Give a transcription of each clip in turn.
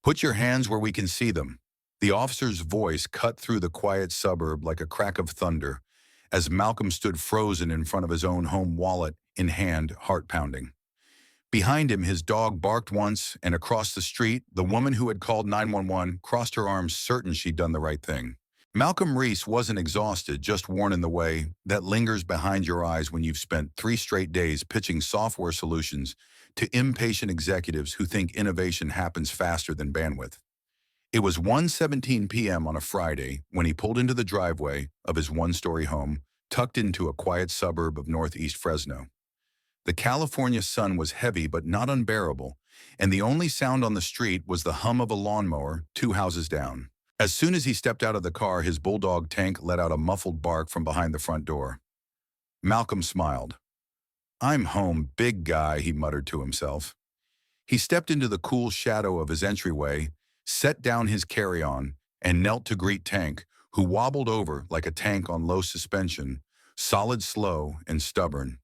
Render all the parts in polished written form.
Put your hands where we can see them. The officer's voice cut through the quiet suburb like a crack of thunder as Malcolm stood frozen in front of his own home, wallet in hand, heart pounding. Behind him, his dog barked once, and across the street, the woman who had called 911 crossed her arms, certain she'd done the right thing. Malcolm Reese wasn't exhausted, just worn in the way that lingers behind your eyes when you've spent 3 straight days pitching software solutions to impatient executives who think innovation happens faster than bandwidth. It was 1:17 p.m. on a Friday when he pulled into the driveway of his one-story home, tucked into a quiet suburb of northeast Fresno. The California sun was heavy but not unbearable, and the only sound on the street was the hum of a lawnmower 2 houses down. As soon as he stepped out of the car, his bulldog Tank let out a muffled bark from behind the front door. Malcolm smiled. "I'm home, big guy," he muttered to himself. He stepped into the cool shadow of his entryway, set down his carry-on, and knelt to greet Tank, who wobbled over like a tank on low suspension, solid, slow, and stubborn.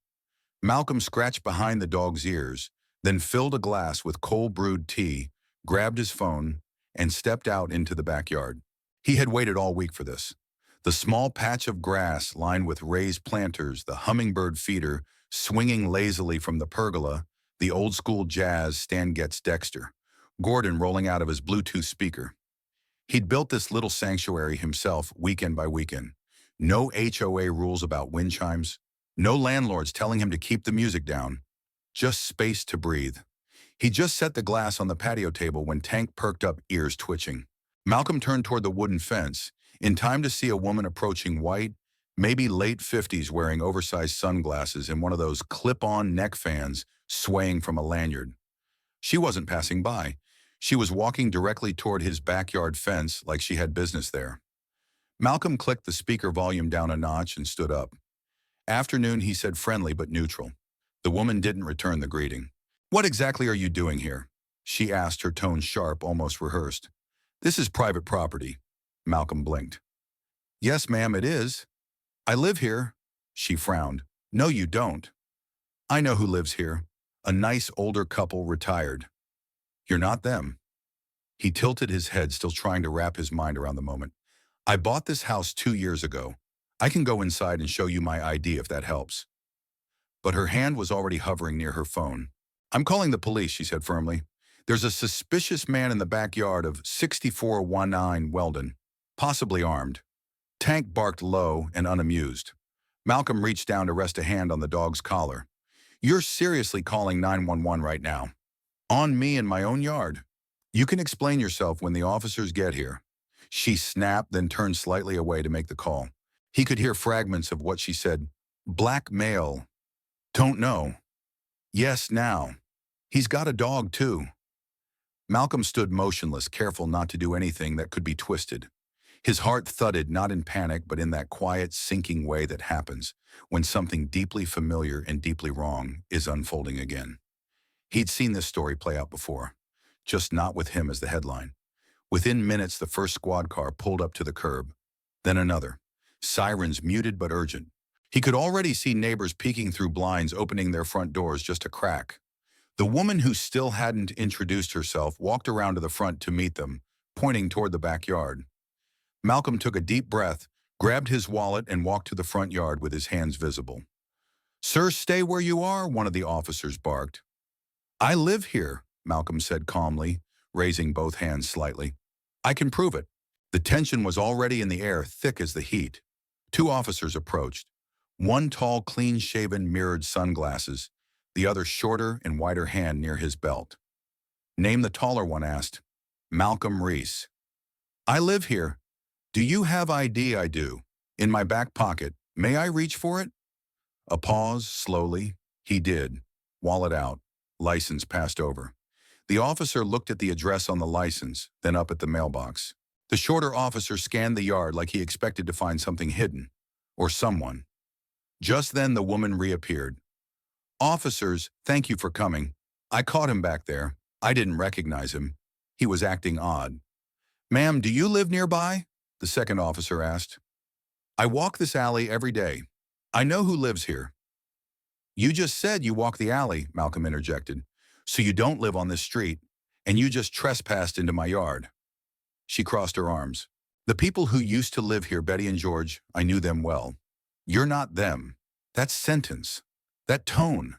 Malcolm scratched behind the dog's ears, then filled a glass with cold brewed tea, grabbed his phone, and stepped out into the backyard. He had waited all week for this. The small patch of grass lined with raised planters, the hummingbird feeder swinging lazily from the pergola, the old-school jazz Stan Getz Dexter, Gordon rolling out of his Bluetooth speaker. He'd built this little sanctuary himself weekend by weekend. No HOA rules about wind chimes, no landlords telling him to keep the music down, just space to breathe. He just set the glass on the patio table when Tank perked up, ears twitching. Malcolm turned toward the wooden fence, in time to see a woman approaching, white, maybe late 50s, wearing oversized sunglasses and one of those clip-on neck fans swaying from a lanyard. She wasn't passing by. She was walking directly toward his backyard fence like she had business there. Malcolm clicked the speaker volume down a notch and stood up. "Afternoon," he said, friendly but neutral. The woman didn't return the greeting. "What exactly are you doing here?" she asked, her tone sharp, almost rehearsed. "This is private property." Malcolm blinked. "Yes, ma'am, it is. I live here." She frowned. "No, you don't." "I know who lives here. A nice older couple, retired." "You're not them." He tilted his head, still trying to wrap his mind around the moment. "I bought this house 2 years ago. I can go inside and show you my ID if that helps." But her hand was already hovering near her phone. "I'm calling the police," she said firmly. "There's a suspicious man in the backyard of 6419 Weldon, possibly armed." Tank barked low and unamused. Malcolm reached down to rest a hand on the dog's collar. "You're seriously calling 911 right now? On me in my own yard? You can explain yourself when the officers get here." She snapped, then turned slightly away to make the call. He could hear fragments of what she said. "Black male. Don't know. Yes, now. He's got a dog, too." Malcolm stood motionless, careful not to do anything that could be twisted. His heart thudded, not in panic, but in that quiet, sinking way that happens when something deeply familiar and deeply wrong is unfolding again. He'd seen this story play out before, just not with him as the headline. Within minutes, the first squad car pulled up to the curb. Then another. Sirens muted but urgent. He could already see neighbors peeking through blinds, opening their front doors just a crack. The woman, who still hadn't introduced herself, walked around to the front to meet them, pointing toward the backyard. Malcolm took a deep breath, grabbed his wallet, and walked to the front yard with his hands visible. "Sir, stay where you are," one of the officers barked. "I live here," Malcolm said calmly, raising both hands slightly. "I can prove it." The tension was already in the air, thick as the heat. 2 officers approached. One tall, clean-shaven, mirrored sunglasses, the other shorter and wider hand near his belt. "Name," the taller one asked. "Malcolm Reese." "I live here." "Do you have ID?" "I do. In my back pocket. May I reach for it?" A pause, slowly. He did. Wallet out. License passed over. The officer looked at the address on the license, then up at the mailbox. The shorter officer scanned the yard like he expected to find something hidden, or someone. Just then the woman reappeared. "Officers, thank you for coming. I caught him back there. I didn't recognize him. He was acting odd." "Ma'am, do you live nearby?" the second officer asked. "I walk this alley every day. I know who lives here." "You just said you walk the alley," Malcolm interjected. "So you don't live on this street. and you just trespassed into my yard. She crossed her arms. The people who used to live here, Betty and George, I knew them well. You're not them. That sentence, that tone.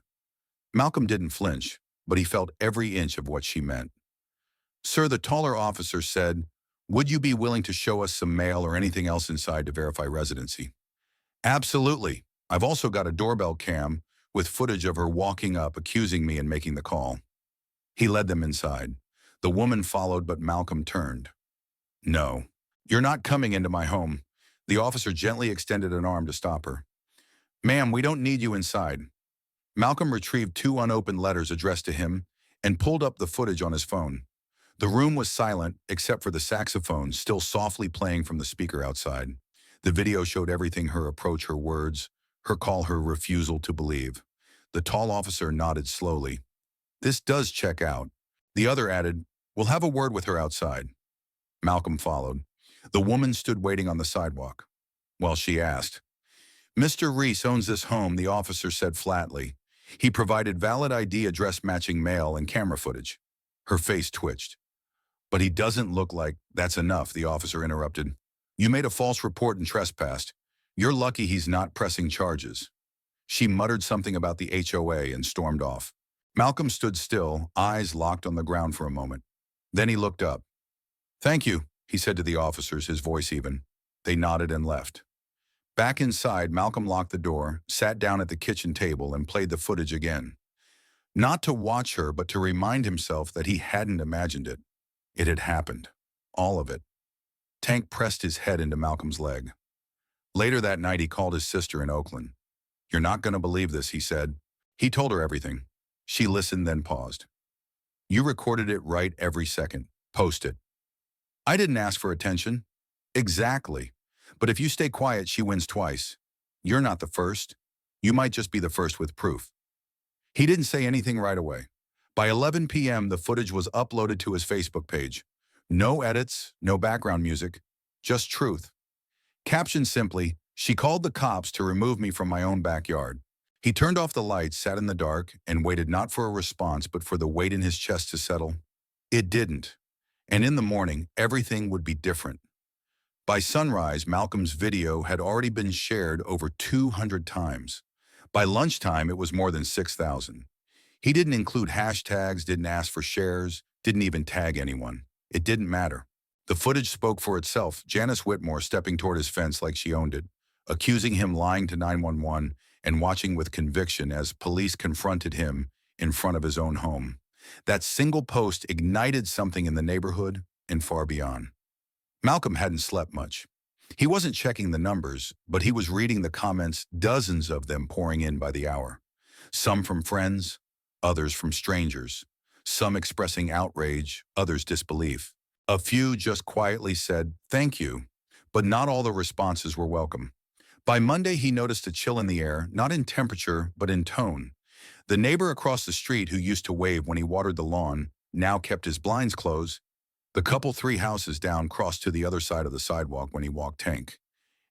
Malcolm didn't flinch, but he felt every inch of what she meant. Sir, the taller officer said, would you be willing to show us some mail or anything else inside to verify residency? Absolutely. I've also got a doorbell cam with footage of her walking up, accusing me and making the call. He led them inside. The woman followed, but Malcolm turned. No, you're not coming into my home. The officer gently extended an arm to stop her. Ma'am, we don't need you inside. Malcolm retrieved 2 unopened letters addressed to him and pulled up the footage on his phone. The room was silent except for the saxophone still softly playing from the speaker outside. The video showed everything: her approach, her words, her call, her refusal to believe. The tall officer nodded slowly. This does check out. The other added, we'll have a word with her outside. Malcolm followed. The woman stood waiting on the sidewalk. Well, she asked. Mr. Reese owns this home, the officer said flatly. He provided valid ID, address matching mail, and camera footage. Her face twitched. But he doesn't look like that's enough, the officer interrupted. You made a false report and trespassed. You're lucky he's not pressing charges. She muttered something about the HOA and stormed off. Malcolm stood still, eyes locked on the ground for a moment. Then he looked up. Thank you, he said to the officers, his voice even. They nodded and left. Back inside, Malcolm locked the door, sat down at the kitchen table, and played the footage again. Not to watch her, but to remind himself that he hadn't imagined it. It had happened. All of it. Tank pressed his head into Malcolm's leg. Later that night, he called his sister in Oakland. You're not going to believe this, he said. He told her everything. She listened, then paused. You recorded it right every second. Post it. I didn't ask for attention. Exactly. But if you stay quiet, she wins twice. You're not the first. You might just be the first with proof. He didn't say anything right away. By 11 p.m., the footage was uploaded to his Facebook page. No edits, no background music, just truth. Captioned simply, she called the cops to remove me from my own backyard. He turned off the lights, sat in the dark, and waited not for a response, but for the weight in his chest to settle. It didn't. And in the morning, everything would be different. By sunrise, Malcolm's video had already been shared over 200 times. By lunchtime, it was more than 6,000. He didn't include hashtags, didn't ask for shares, didn't even tag anyone. It didn't matter. The footage spoke for itself. Janice Whitmore stepping toward his fence like she owned it, accusing him lying to 911 and watching with conviction as police confronted him in front of his own home. That single post ignited something in the neighborhood and far beyond. Malcolm hadn't slept much. He wasn't checking the numbers, but he was reading the comments, dozens of them pouring in by the hour. Some from friends, others from strangers. Some expressing outrage, others disbelief. A few just quietly said, thank you, but not all the responses were welcome. By Monday, he noticed a chill in the air, not in temperature, but in tone. The neighbor across the street who used to wave when he watered the lawn now kept his blinds closed. The couple 3 houses down crossed to the other side of the sidewalk when he walked Tank.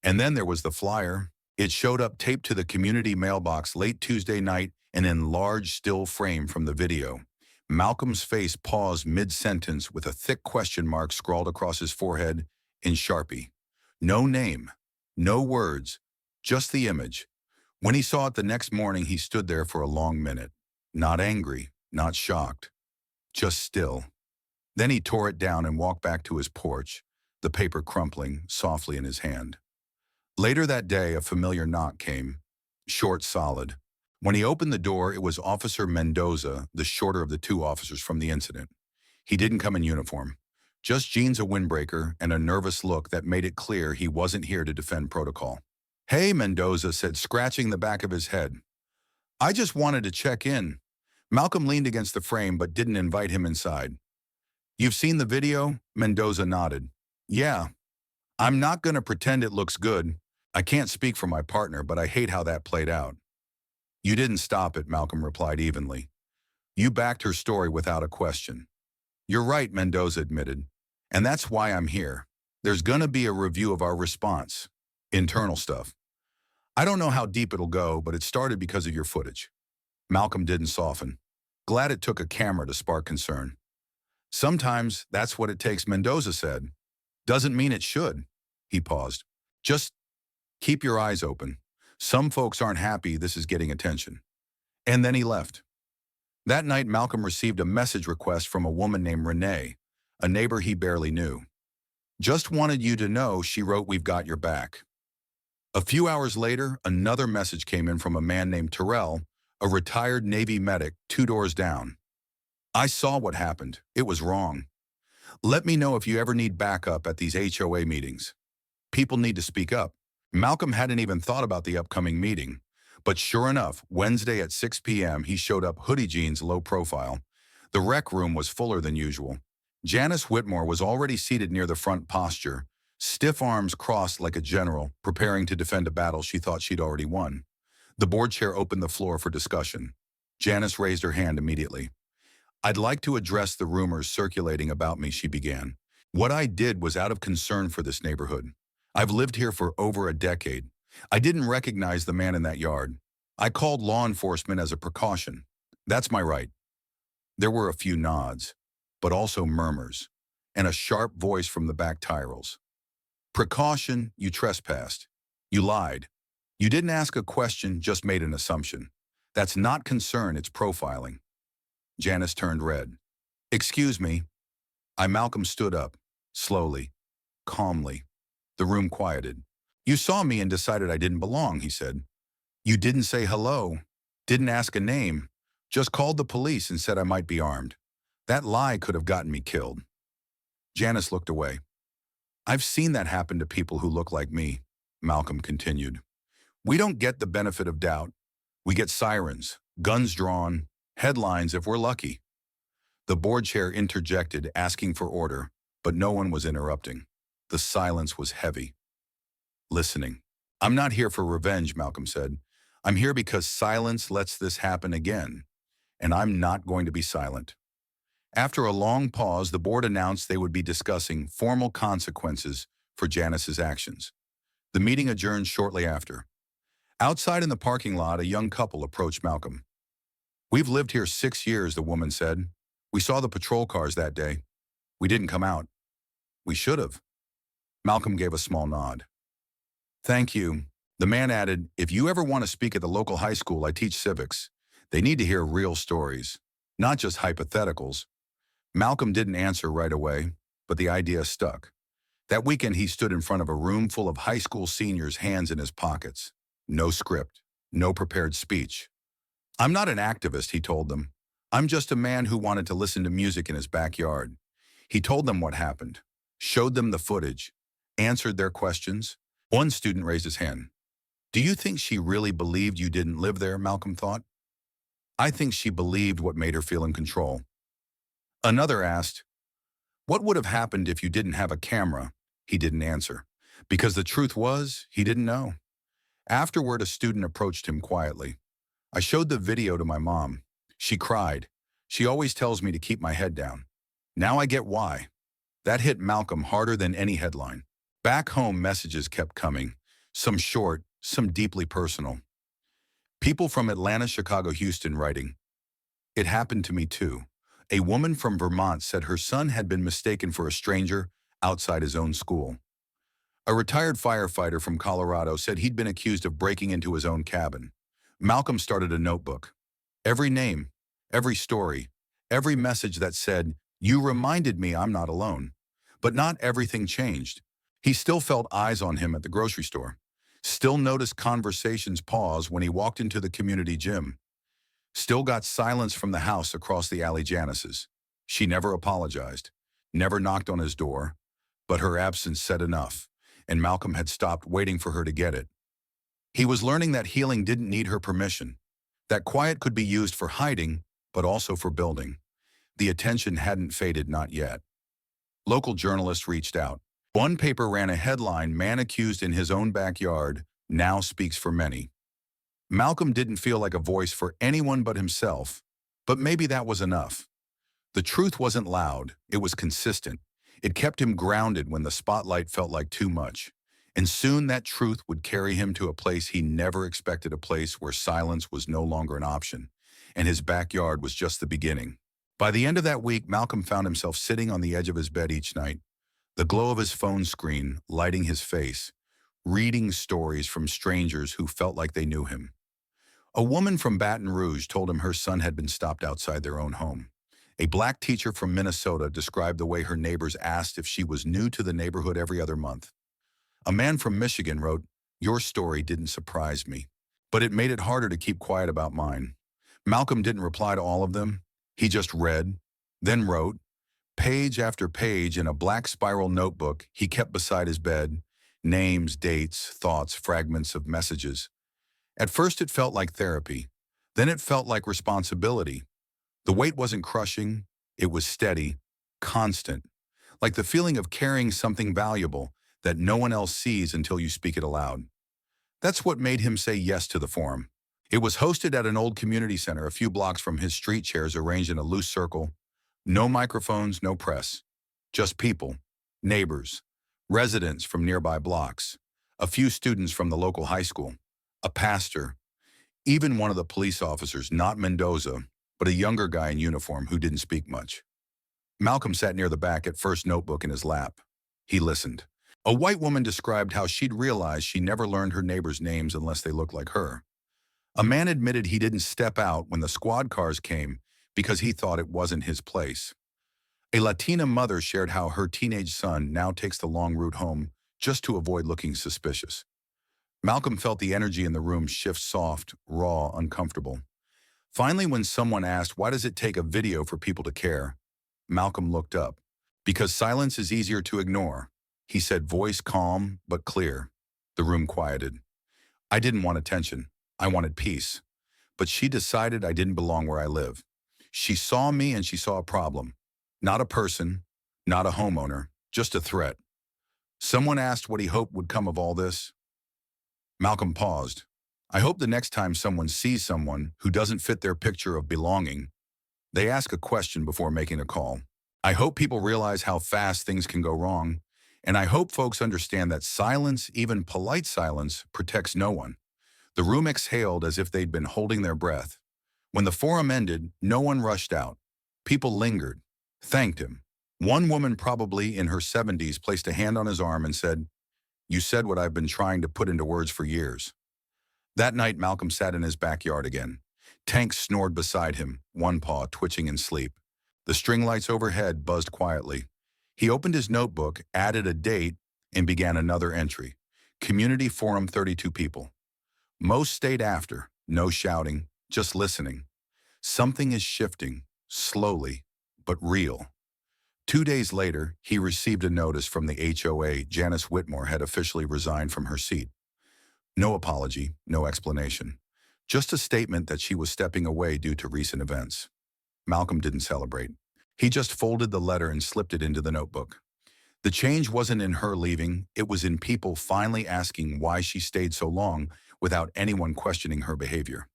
And then there was the flyer. It showed up taped to the community mailbox late Tuesday night, an enlarged still frame from the video. Malcolm's face paused mid-sentence with a thick question mark scrawled across his forehead in Sharpie. No name, no words, just the image. When he saw it the next morning, he stood there for a long minute. Not angry, not shocked, just still. Then he tore it down and walked back to his porch, the paper crumpling softly in his hand. Later that day, a familiar knock came, short, solid. When he opened the door, it was Officer Mendoza, the shorter of the 2 officers from the incident. He didn't come in uniform, just jeans, a windbreaker, and a nervous look that made it clear he wasn't here to defend protocol. Hey, Mendoza said, scratching the back of his head. I just wanted to check in. Malcolm leaned against the frame but didn't invite him inside. You've seen the video? Mendoza nodded. Yeah. I'm not going to pretend it looks good. I can't speak for my partner, but I hate how that played out. You didn't stop it, Malcolm replied evenly. You backed her story without a question. You're right, Mendoza admitted. And that's why I'm here. There's going to be a review of our response. Internal stuff. I don't know how deep it'll go, but it started because of your footage. Malcolm didn't soften. Glad it took a camera to spark concern. Sometimes that's what it takes, Mendoza said. Doesn't mean it should. He paused. Just keep your eyes open. Some folks aren't happy this is getting attention. And then he left. That night, Malcolm received a message request from a woman named Renee, a neighbor he barely knew. Just wanted you to know, she wrote, we've got your back. A few hours later, another message came in from a man named Terrell, a retired Navy medic 2 doors down. I saw what happened. It was wrong. Let me know if you ever need backup at these HOA meetings. People need to speak up. Malcolm hadn't even thought about the upcoming meeting, but sure enough, Wednesday at 6 p.m. he showed up, hoodie jeans, low profile. The rec room was fuller than usual. Janice Whitmore was already seated near the front posture, stiff arms crossed like a general, preparing to defend a battle she thought she'd already won. The board chair opened the floor for discussion. Janice raised her hand immediately. I'd like to address the rumors circulating about me, she began. What I did was out of concern for this neighborhood. I've lived here for over a decade. I didn't recognize the man in that yard. I called law enforcement as a precaution. That's my right. There were a few nods, but also murmurs, and a sharp voice from the back tirals. Precaution, you trespassed. You lied. You didn't ask a question, just made an assumption. That's not concern, it's profiling. Janice turned red. Excuse me. Malcolm stood up, slowly, calmly. The room quieted. You saw me and decided I didn't belong, he said. You didn't say hello, didn't ask a name, just called the police and said I might be armed. That lie could have gotten me killed. Janice looked away. I've seen that happen to people who look like me, Malcolm continued. We don't get the benefit of doubt. We get sirens, guns drawn, headlines if we're lucky. The board chair interjected, asking for order, but no one was interrupting. The silence was heavy. Listening. I'm not here for revenge, Malcolm said. I'm here because silence lets this happen again, and I'm not going to be silent. After a long pause, the board announced they would be discussing formal consequences for Janice's actions. The meeting adjourned shortly after. Outside in the parking lot, a young couple approached Malcolm. We've lived here 6 years, the woman said. We saw the patrol cars that day. We didn't come out. We should have. Malcolm gave a small nod. Thank you. The man added, if you ever want to speak at the local high school, I teach civics. They need to hear real stories, not just hypotheticals. Malcolm didn't answer right away, but the idea stuck. That weekend, he stood in front of a room full of high school seniors, hands in his pockets. No script, no prepared speech. I'm not an activist, he told them. I'm just a man who wanted to listen to music in his backyard. He told them what happened, showed them the footage, answered their questions. One student raised his hand. Do you think she really believed you didn't live there, Malcolm thought. I think she believed what made her feel in control. Another asked, what would have happened if you didn't have a camera? He didn't answer, because the truth was, he didn't know. Afterward, a student approached him quietly. I showed the video to my mom. She cried. She always tells me to keep my head down. Now I get why. That hit Malcolm harder than any headline. Back home, messages kept coming, some short, some deeply personal. People from Atlanta, Chicago, Houston writing, it happened to me too. A woman from Vermont said her son had been mistaken for a stranger outside his own school. A retired firefighter from Colorado said he'd been accused of breaking into his own cabin. Malcolm started a notebook. Every name, every story, every message that said, you reminded me I'm not alone. But not everything changed. He still felt eyes on him at the grocery store. Still noticed conversations pause when he walked into the community gym. Still got silence from the house across the alley, Janice's. She never apologized, never knocked on his door, but her absence said enough, and Malcolm had stopped waiting for her to get it. He was learning that healing didn't need her permission, that quiet could be used for hiding, but also for building. The attention hadn't faded, not yet. Local journalists reached out. One paper ran a headline, man accused in his own backyard, now speaks for many. Malcolm didn't feel like a voice for anyone but himself, but maybe that was enough. The truth wasn't loud, it was consistent. It kept him grounded when the spotlight felt like too much. And soon that truth would carry him to a place he never expected, a place where silence was no longer an option, and his backyard was just the beginning. By the end of that week, Malcolm found himself sitting on the edge of his bed each night, the glow of his phone screen lighting his face, reading stories from strangers who felt like they knew him. A woman from Baton Rouge told him her son had been stopped outside their own home. A black teacher from Minnesota described the way her neighbors asked if she was new to the neighborhood every other month. A man from Michigan wrote, "Your story didn't surprise me, but it made it harder to keep quiet about mine." Malcolm didn't reply to all of them. He just read, then wrote, page after page in a black spiral notebook he kept beside his bed, names, dates, thoughts, fragments of messages. At first it felt like therapy. Then it felt like responsibility. The weight wasn't crushing, it was steady, constant, like the feeling of carrying something valuable that no one else sees until you speak it aloud. That's what made him say yes to the forum. It was hosted at an old community center a few blocks from his street, chairs arranged in a loose circle. No microphones, no press. Just people, neighbors, residents from nearby blocks, a few students from the local high school, a pastor, even one of the police officers, not Mendoza, but a younger guy in uniform who didn't speak much. Malcolm sat near the back, at first notebook in his lap. He listened. A white woman described how she'd realized she never learned her neighbors' names unless they looked like her. A man admitted he didn't step out when the squad cars came because he thought it wasn't his place. A Latina mother shared how her teenage son now takes the long route home just to avoid looking suspicious. Malcolm felt the energy in the room shift, soft, raw, uncomfortable. Finally, when someone asked, "Why does it take a video for people to care?" Malcolm looked up. "Because silence is easier to ignore," he said, voice calm but clear. The room quieted. "I didn't want attention. I wanted peace. But she decided I didn't belong where I live. She saw me and she saw a problem. Not a person, not a homeowner, just a threat." Someone asked what he hoped would come of all this. Malcolm paused. "I hope the next time someone sees someone who doesn't fit their picture of belonging, they ask a question before making a call. I hope people realize how fast things can go wrong, and I hope folks understand that silence, even polite silence, protects no one." The room exhaled as if they'd been holding their breath. When the forum ended, no one rushed out. People lingered, thanked him. One woman, probably in her 70s, placed a hand on his arm and said, "You said what I've been trying to put into words for years." That night, Malcolm sat in his backyard again. Tank snored beside him, one paw twitching in sleep. The string lights overhead buzzed quietly. He opened his notebook, added a date, and began another entry. Community Forum, 32 people. Most stayed after, no shouting, just listening. Something is shifting, slowly, but real. 2 days later, he received a notice from the HOA. Janice Whitmore had officially resigned from her seat. No apology, no explanation. Just a statement that she was stepping away due to recent events. Malcolm didn't celebrate. He just folded the letter and slipped it into the notebook. The change wasn't in her leaving, it was in people finally asking why she stayed so long without anyone questioning her behavior.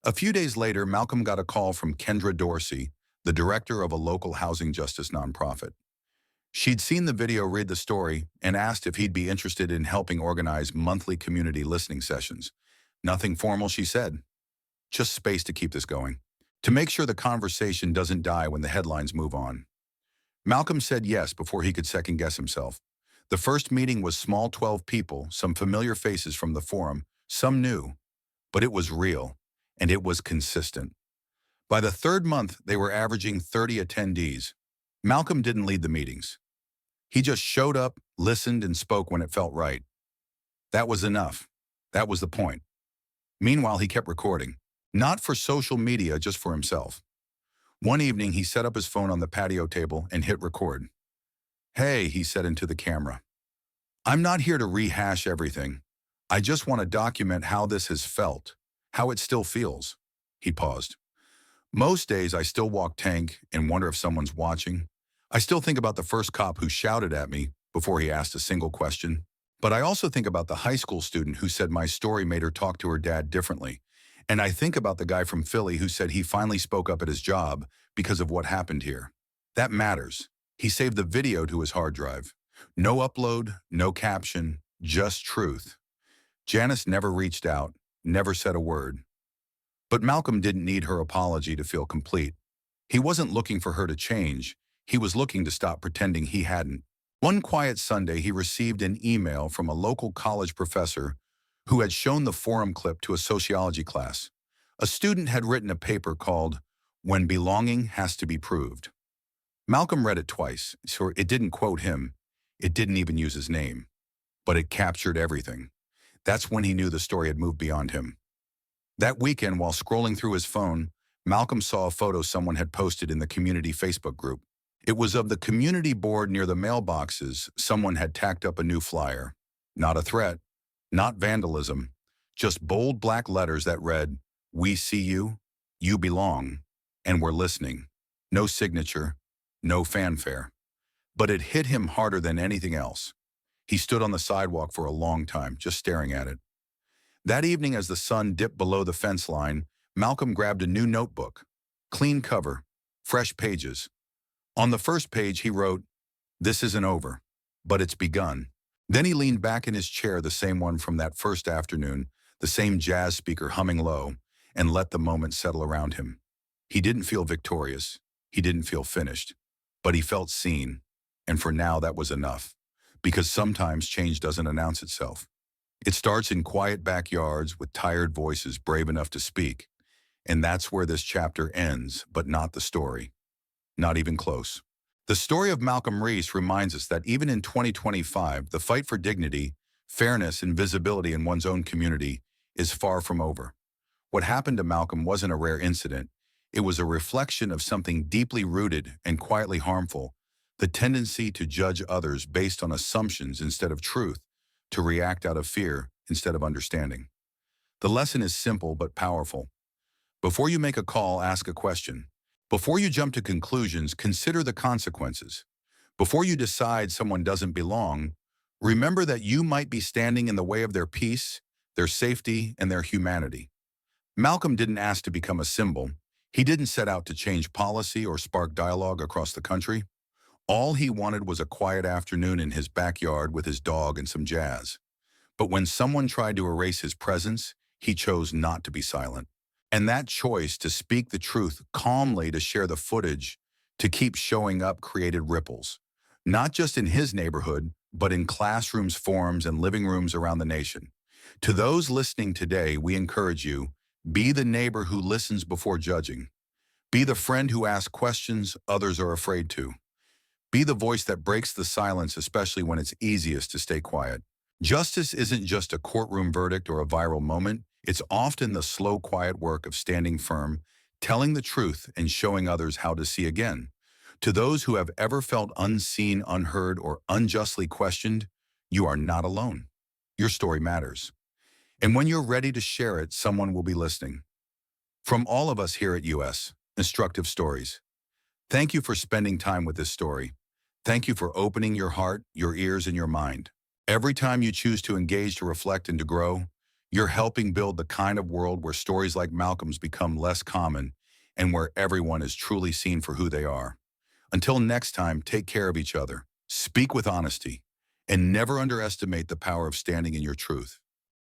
A few days later, Malcolm got a call from Kendra Dorsey, the director of a local housing justice nonprofit. She'd seen the video, read the story, and asked if he'd be interested in helping organize monthly community listening sessions. Nothing formal, she said. Just space to keep this going, to make sure the conversation doesn't die when the headlines move on. Malcolm said yes before he could second-guess himself. The first meeting was small, 12 people, some familiar faces from the forum, some new, but it was real, and it was consistent. By the third month, they were averaging 30 attendees. Malcolm didn't lead the meetings. He just showed up, listened, and spoke when it felt right. That was enough. That was the point. Meanwhile, he kept recording. Not for social media, just for himself. One evening, he set up his phone on the patio table and hit record. "Hey," he said into the camera. "I'm not here to rehash everything. I just want to document how this has felt, how it still feels." He paused. "Most days, I still walk Tank and wonder if someone's watching. I still think about the first cop who shouted at me before he asked a single question. But I also think about the high school student who said my story made her talk to her dad differently. And I think about the guy from Philly who said he finally spoke up at his job because of what happened here. That matters." He saved the video to his hard drive. No upload, no caption, just truth. Janice never reached out, never said a word. But Malcolm didn't need her apology to feel complete. He wasn't looking for her to change. He was looking to stop pretending he hadn't. One quiet Sunday, he received an email from a local college professor who had shown the forum clip to a sociology class. A student had written a paper called "When Belonging Has to Be Proved." Malcolm read it twice, so it didn't quote him. It didn't even use his name. But it captured everything. That's when he knew the story had moved beyond him. That weekend, while scrolling through his phone, Malcolm saw a photo someone had posted in the community Facebook group. It was of the community board near the mailboxes. Someone had tacked up a new flyer. Not a threat, not vandalism, just bold black letters that read, "We see you, you belong, and we're listening." No signature, no fanfare. But it hit him harder than anything else. He stood on the sidewalk for a long time, just staring at it. That evening, as the sun dipped below the fence line, Malcolm grabbed a new notebook. Clean cover, fresh pages. On the first page, he wrote, "This isn't over, but it's begun." Then he leaned back in his chair, the same one from that first afternoon, the same jazz speaker humming low, and let the moment settle around him. He didn't feel victorious. He didn't feel finished. But he felt seen. And for now, that was enough. Because sometimes change doesn't announce itself. It starts in quiet backyards with tired voices brave enough to speak. And that's where this chapter ends, but not the story. Not even close. The story of Malcolm Reese reminds us that even in 2025, the fight for dignity, fairness, and visibility in one's own community is far from over. What happened to Malcolm wasn't a rare incident. It was a reflection of something deeply rooted and quietly harmful, the tendency to judge others based on assumptions instead of truth, to react out of fear instead of understanding. The lesson is simple but powerful. Before you make a call, ask a question. Before you jump to conclusions, consider the consequences. Before you decide someone doesn't belong, remember that you might be standing in the way of their peace, their safety, and their humanity. Malcolm didn't ask to become a symbol. He didn't set out to change policy or spark dialogue across the country. All he wanted was a quiet afternoon in his backyard with his dog and some jazz. But when someone tried to erase his presence, he chose not to be silent. And that choice to speak the truth calmly, to share the footage, to keep showing up created ripples. Not just in his neighborhood, but in classrooms, forums, and living rooms around the nation. To those listening today, we encourage you, be the neighbor who listens before judging. Be the friend who asks questions others are afraid to. Be the voice that breaks the silence, especially when it's easiest to stay quiet. Justice isn't just a courtroom verdict or a viral moment. It's often the slow, quiet work of standing firm, telling the truth, and showing others how to see again. To those who have ever felt unseen, unheard, or unjustly questioned, you are not alone. Your story matters. And when you're ready to share it, someone will be listening. From all of us here at US Instructive Stories, thank you for spending time with this story. Thank you for opening your heart, your ears, and your mind. Every time you choose to engage, to reflect, and to grow, you're helping build the kind of world where stories like Malcolm's become less common and where everyone is truly seen for who they are. Until next time, take care of each other, speak with honesty, and never underestimate the power of standing in your truth.